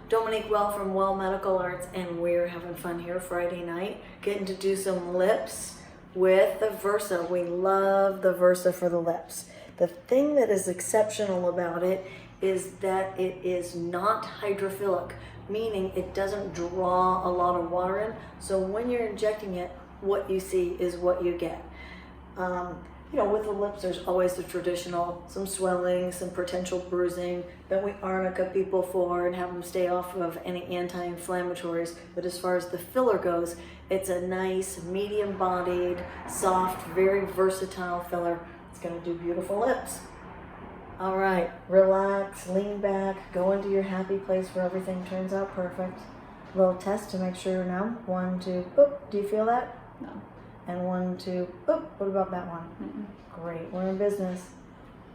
Dominique Well from Well Medical Arts, and we're having fun here Friday night, getting to do some lips with the Versa. We love the Versa for the lips. The thing that is exceptional about it is that it is not hydrophilic, meaning it doesn't draw a lot of water in. So when you're injecting it, what you see is what you get. You know, with the lips, there's always the traditional, some swelling, some potential bruising that we arnica people for and have them stay off of any anti-inflammatories. But as far as the filler goes, it's a nice, medium-bodied, soft, very versatile filler. It's gonna do beautiful lips. All right, relax, lean back, go into your happy place where everything turns out perfect. Little test to make sure you're numb. 1, 2, boop. Do you feel that? No. And 1, 2, boop. What about that one? Great, we're in business.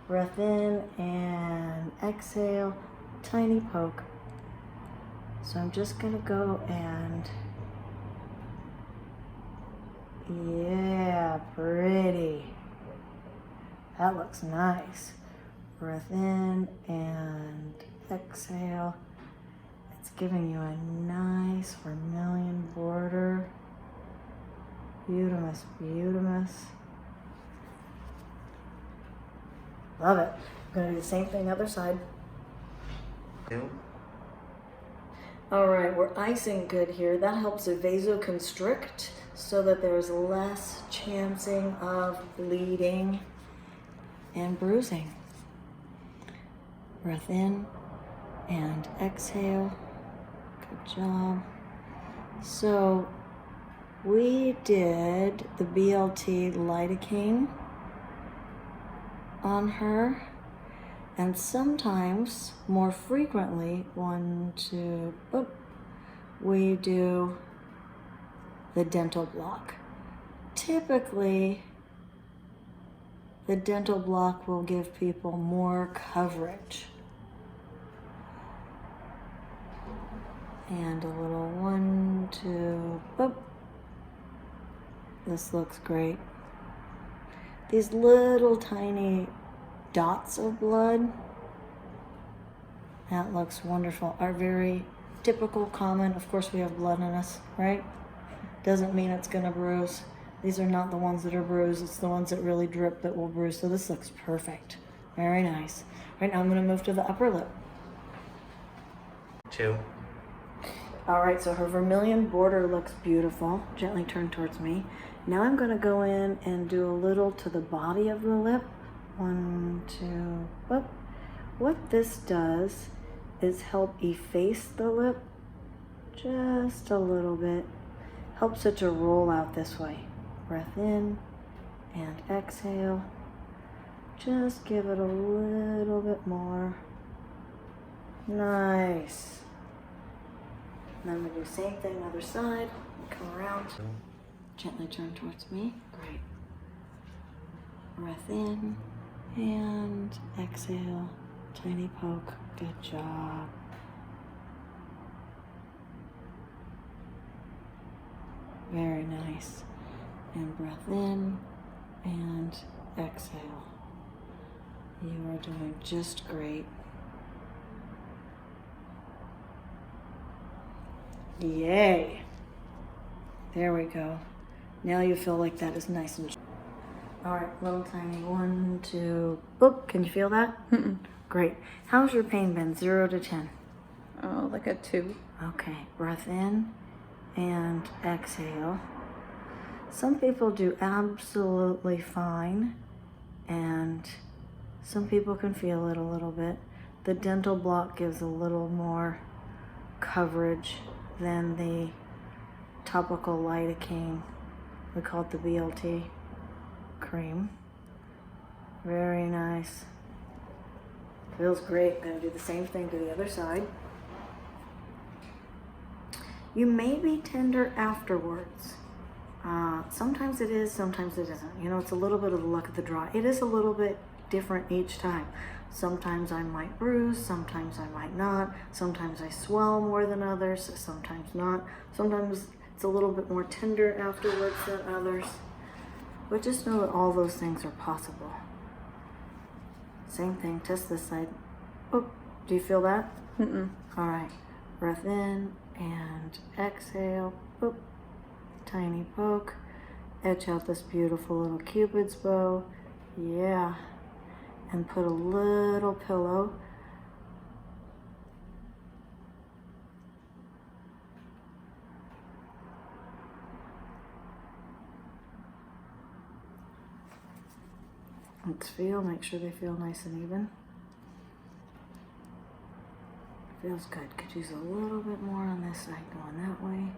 Breath in and exhale, tiny poke. So I'm just gonna go and, yeah, pretty. That looks nice. Breath in and exhale. It's giving you a nice vermilion border. Beautimous, beautimous. Love it. I'm gonna do the same thing other side. All right, we're icing good here. That helps it vasoconstrict so that there's less chancing of bleeding and bruising. Breath in and exhale. Good job. So we did the BLT lidocaine on her, and sometimes, more frequently, 1, 2, boop, we do the dental block. Typically, the dental block will give people more coverage. And a little 1, 2, boop. This looks great. These little tiny dots of blood, that looks wonderful, are very typical, common. Of course, we have blood in us, right? Doesn't mean it's gonna bruise. These are not the ones that are bruised. It's the ones that really drip that will bruise. So this looks perfect. Very nice. Right now I'm gonna move to the upper lip. 2. All right, so her vermilion border looks beautiful. Gently turn towards me. Now I'm gonna go in and do a little to the body of the lip. 1, 2, whoop. What this does is help efface the lip just a little bit. Helps it to roll out this way. Breath in and exhale. Just give it a little bit more. Nice. And I'm gonna do the same thing other side. Come around. Gently turn towards me. Great. Breath in and exhale. Tiny poke. Good job. Very nice. And breath in and exhale. You are doing just great. Yay. There we go. Now you feel like that is nice and... All right, little tiny 1, 2, boop. Can you feel that? Great. How's your pain been? 0 to 10? Oh, like a 2. Okay, breath in and exhale. Some people do absolutely fine, and some people can feel it a little bit. The dental block gives a little more coverage than the topical lidocaine. We call it the BLT cream. Very nice. Feels great. Gonna do the same thing to the other side. You may be tender afterwards. Sometimes it is, sometimes it isn't. You know, it's a little bit of the luck of the draw. It is a little bit different each time. Sometimes I might bruise, sometimes I might not. Sometimes I swell more than others, sometimes not. Sometimes it's a little bit more tender afterwards than others. But just know that all those things are possible. Same thing, test this side. Oh, do you feel that? Mm-mm. All right. Breath in and exhale. Boop. Tiny poke. Etch out this beautiful little Cupid's bow. Yeah. And put a little pillow let's feel, make sure they feel nice and even. Feels good. Could use a little bit more on this side going that way.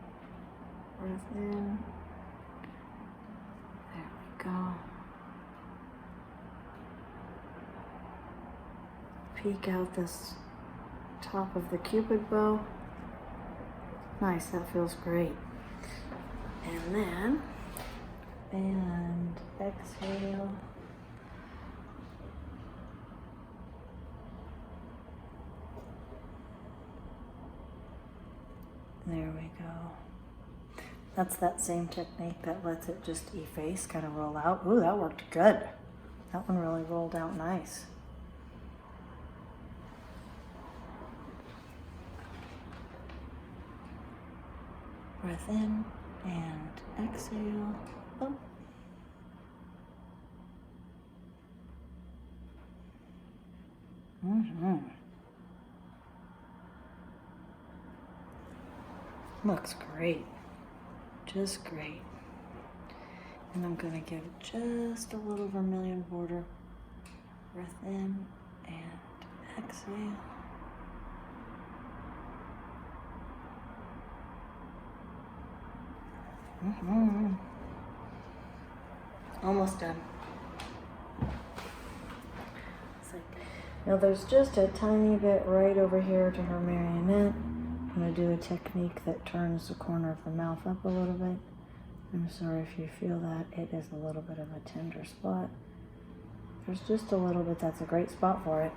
Breath in. There we go. Peek out this top of the Cupid bow. Nice, that feels great. And then, and exhale. There we go. That's that same technique that lets it just efface, kind of roll out. Ooh, that worked good. That one really rolled out nice. Breath in and exhale. Oh. Looks great. Just great. And I'm going to give just a little vermilion border. Breath in and exhale. Almost done. Now there's just a tiny bit right over here to her marionette. I'm going to do a technique that turns the corner of the mouth up a little bit. I'm sorry if you feel that. It is a little bit of a tender spot. There's just a little bit. That's a great spot for it.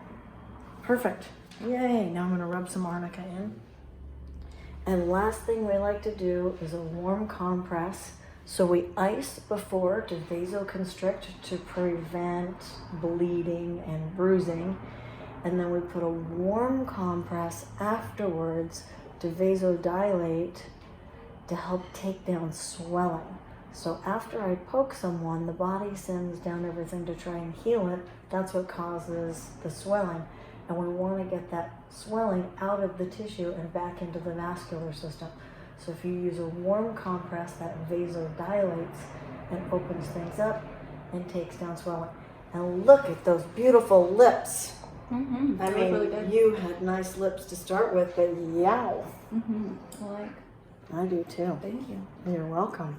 Perfect. Yay. Now I'm going to rub some arnica in. And last thing we like to do is a warm compress. So we ice before to vasoconstrict to prevent bleeding and bruising. And then we put a warm compress afterwards to vasodilate to help take down swelling. So after I poke someone, the body sends down everything to try and heal it. That's what causes the swelling. And we want to get that swelling out of the tissue and back into the vascular system. So if you use a warm compress, that vasodilates and opens things up and takes down swelling. And look at those beautiful lips. I mean, really good. You had nice lips to start with, but yow. I like. I do too. Thank you. You're welcome.